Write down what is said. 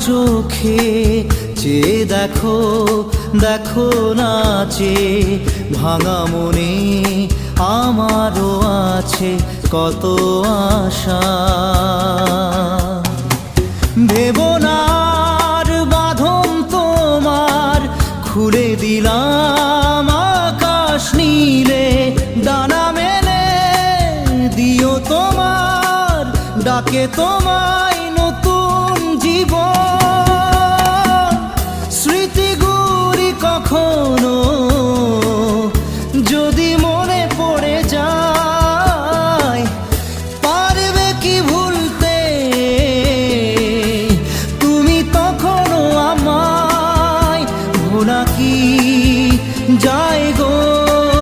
চোখে চেয়ে দেখো, দেখো নাচে ভাঙা মনে আমারও আছে কত আশা। ভেবো না আর বাঁধন তোমার, খুলে দিলাম আকাশ নীলে, ডানা মেলে দিও তোমার ডাকে তোমায় নতুন জীবন। স্মৃতিগুলি কখনো যদি